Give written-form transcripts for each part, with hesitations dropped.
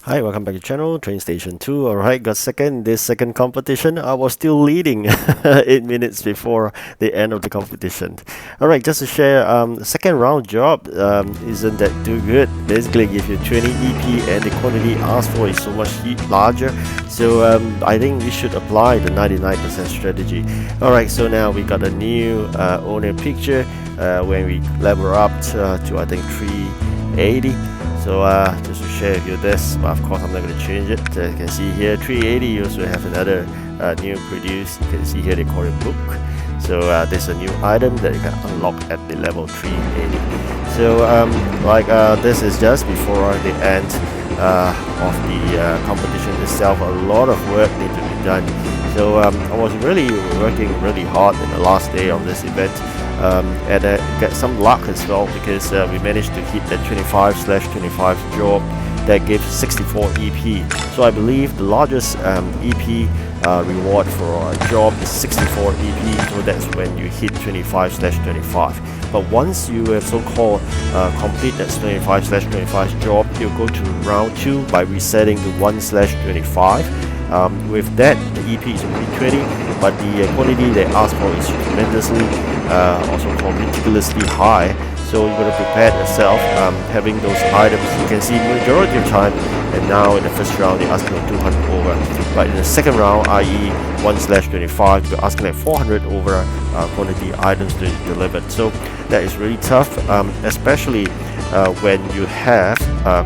Hi, welcome back to channel TrainStation 2. Alright, got second. This second competition, I was still leading 8 minutes before the end of the competition. Alright, just to share, the second round job isn't that too good. Basically, give you 20 EP and the quantity asked for is so much larger. So I think we should apply the 99% strategy. Alright, so now we got a new owner picture when we level up to I think 380. So just to share with you this, but of course I'm not going to change it. You can see here 380. You also have another new produce. You can see here they call it book. So there's a new item that you can unlock at the level 380. So this is just before the end of the competition itself. A lot of work needs to be done. So I was really working really hard in the last day of this event. And get some luck as well, because we managed to hit that 25/25 job that gives 64 EP. So I believe the largest EP reward for a job is 64 EP. So that's when you hit 25/25. But once you have so-called complete that 25/25 job, you go to round 2 by resetting to 1/25. With that, the EP is only 20, but the quantity they ask for is tremendously, also called ridiculously high. So you're going to prepare yourself having those items. You can see majority of time, and now in the first round they're asking for 200 over, but in the second round, i.e. 1/25, you're asking like 400 over quantity items to be delivered. So that is really tough, especially when you have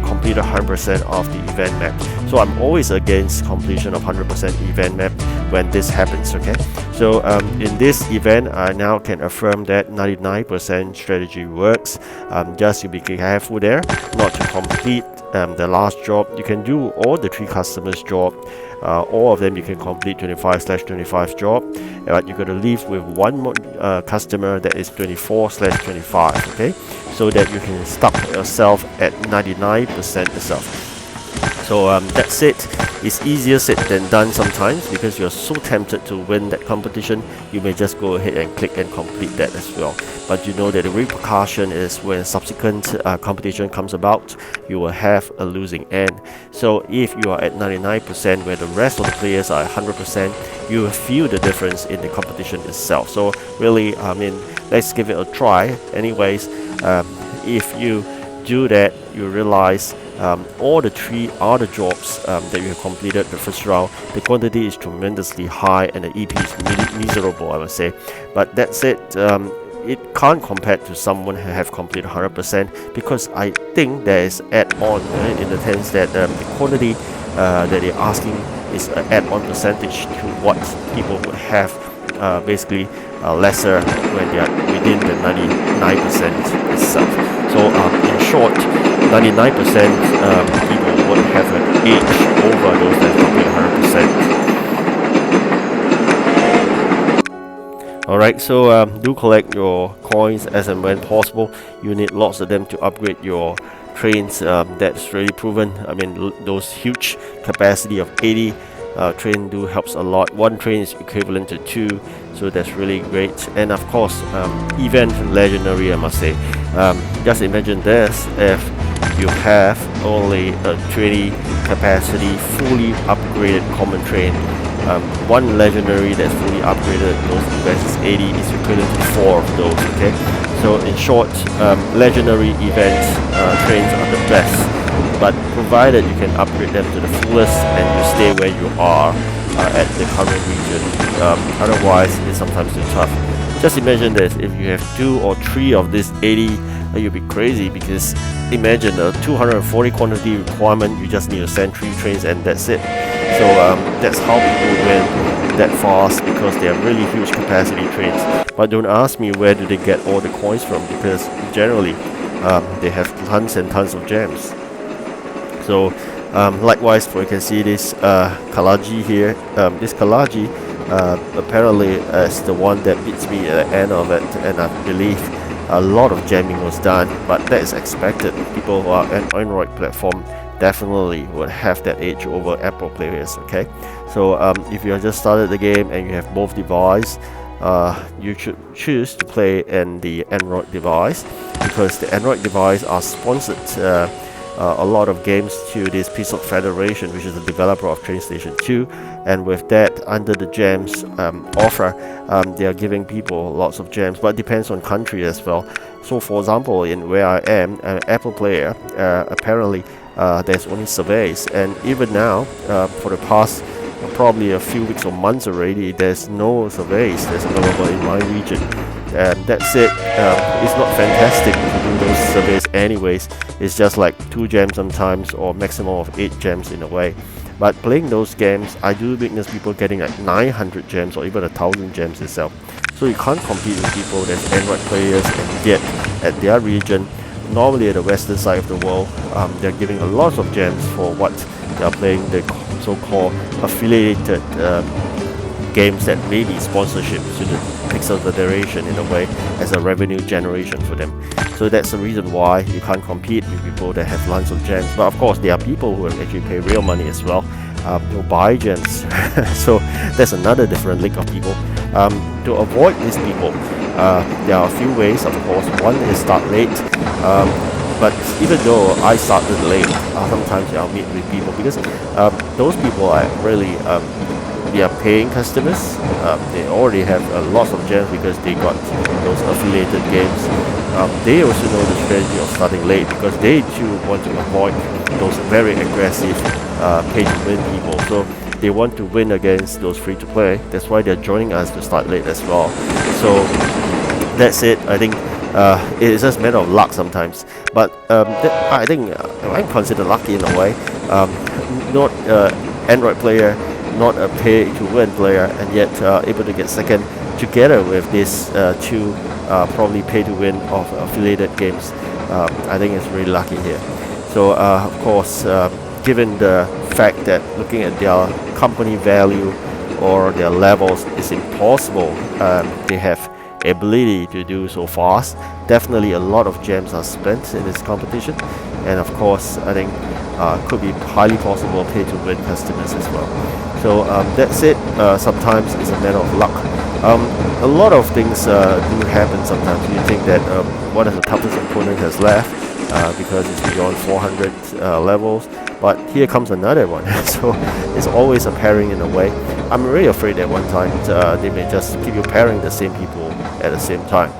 completed 100% of the event map. So I'm always against completion of 100% event map when this happens, okay? So in this event, I now can affirm that 99% strategy works. Just you be careful there not to complete the last job. You can do all the 3 customers job. All of them you can complete 25/25 job, but you're going to leave with one more customer that is 24/25, okay? So that you can stop yourself at 99% yourself. So that's it. It's easier said than done sometimes, because you're so tempted to win that competition, you may just go ahead and click and complete that as well. But you know that the repercussion is when subsequent competition comes about, you will have a losing end. So if you are at 99% where the rest of the players are 100%, you will feel the difference in the competition itself. So really, I mean, let's give it a try. Anyways, if you do that, you realize all the 3 other jobs that you have completed the first round, the quantity is tremendously high and the EP is miserable, I would say. But that's it. It can't compare to someone who have completed 100%, because I think there is add-on in the sense that the quantity that they're asking is an add-on percentage to what people would have, basically lesser when they are within the 99% itself. So in short, 99% people would have an edge over those that complete 100%. Alright, so do collect your coins as and when possible. You need lots of them to upgrade your trains. That's really proven. I mean, those huge capacity of 80 train do helps a lot. 1 train is equivalent to 2, so that's really great. And of course, event legendary, I must say. Just imagine this: if you have only a 20 capacity fully upgraded common train, 1 legendary that's fully upgraded, those events is 80, is equivalent to 4 of those, okay? So in short, legendary event trains are the best, but provided you can upgrade them to the fullest and you stay where you are at the current region. Otherwise, it's sometimes too tough. Just imagine this: if you have 2 or 3 of this 80, you'll be crazy, because imagine a 240 quantity requirement, you just need to send 3 trains and that's it. So that's how people win that fast, because they are really huge capacity trains. But don't ask me where do they get all the coins from, because generally they have tons and tons of gems. So likewise, you can see this Kalaji here. This Kalaji apparently is the one that beats me at the end of it, and I believe a lot of jamming was done, but that is expected. People who are on Android platform definitely would have that edge over Apple players, okay? So if you have just started the game and you have both devices, you should choose to play in the Android device, because the Android device are sponsored a lot of games to this P.LOH Federation, which is the developer of TrainStation 2, and with that, under the gems offer, they are giving people lots of gems, but it depends on country as well. So for example, in where I am, Apple player, apparently there's only surveys, and even now, for the past probably a few weeks or months already, there's no surveys that's available in my region. And that's it. It's not fantastic to do those surveys anyways. It's just like 2 gems sometimes, or maximum of 8 gems in a way. But playing those games, I do witness people getting like 900 gems or even 1,000 gems itself. So you can't compete with people that's Android players, and yet at their region, normally at the western side of the world, they're giving a lot of gems for what they're playing, the so-called affiliated games that may be sponsorship to the Pixel Federation in a way, as a revenue generation for them. So that's the reason why you can't compete with people that have lots of gems. But of course, there are people who actually pay real money as well, who buy gems. So that's another different league of people. To avoid these people, there are a few ways, of course. One is start late. But even though I started late, sometimes I'll meet with people, because those people are really they are paying customers. They already have lots of gems because they got those affiliated games. They also know the strategy of starting late, because they too want to avoid those very aggressive pay-to-win people. So they want to win against those free-to-play. That's why they're joining us to start late as well. So that's it. I think it is just a matter of luck sometimes. But I think I'm considered lucky in a way. Not Android player, not a pay-to-win player, and yet able to get second together with these 2 probably pay-to-win of affiliated games. I think it's really lucky here. So of course, given the fact that looking at their company value or their levels is impossible, they have ability to do so fast. Definitely a lot of gems are spent in this competition, and of course I think could be highly possible pay to win customers as well. So that's it. Sometimes it's a matter of luck. A lot of things do happen sometimes. You think that one of the toughest opponent has left because it's beyond 400 levels, but here comes another one. So it's always a pairing in a way. I'm really afraid that one time they may just keep you pairing the same people at the same time.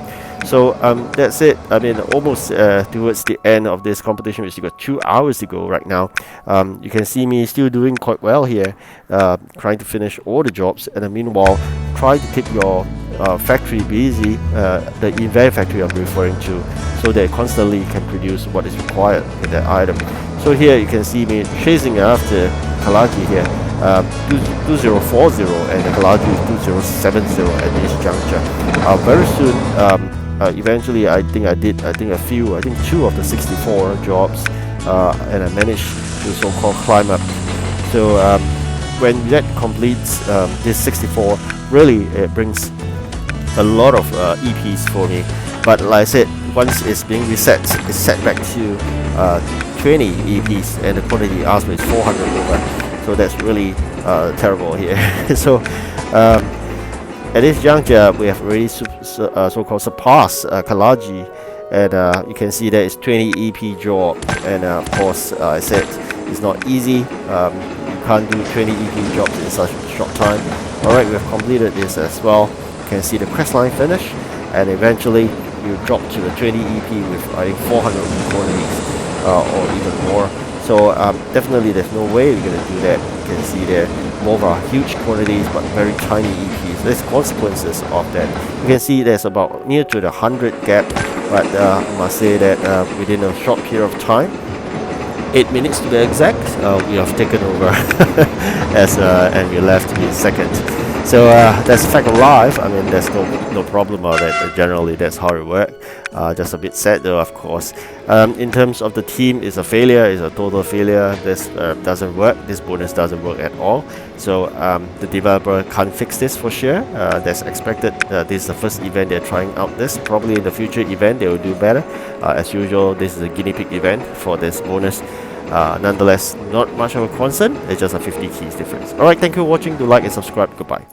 So that's it. I mean, almost towards the end of this competition, which you got 2 hours to go right now. You can see me still doing quite well here, trying to finish all the jobs, and meanwhile try to keep your factory busy, the event factory I'm referring to, so that constantly can produce what is required in that item. So here you can see me chasing after Kalaji here, 2040, and the Kalaji is 2070 at this juncture. Very soon, eventually I think 2 of the 64 jobs, and I managed to so-called climb up. So when that completes this 64, really it brings a lot of EPs for me. But like I said, once it's being reset, it's set back to 20 EPs, and the quantity asked me is 400 over. So that's really terrible here. So at this juncture, we have already so-called surpassed Kalaji, and you can see that it's 20 EP job, and of course I said it's not easy. You can't do 20 EP jobs in such a short time. Alright, we've completed this as well. You can see the quest line finish, and eventually you drop to the 20 EP with I think 400 quantities or even more. So definitely there's no way we're going to do that. You can see there more of huge quantities but very tiny EPs. There's consequences of that. You can see there's about near to the 100 gap, but I must say that within a short period of time, 8 minutes to be exact, we have taken over as and we left to be second. So that's the fact of life. I mean, there's no problem about it. Generally, that's how it works. Just a bit sad though, of course. In terms of the team, it's a failure. It's a total failure. This doesn't work. This bonus doesn't work at all. So the developer can't fix this for sure. That's expected. This is the first event they're trying out this. Probably in the future event they will do better. As usual, this is a guinea pig event for this bonus. Nonetheless, not much of a concern. It's just a 50 keys difference. Alright, thank you for watching. Do like and subscribe. Goodbye.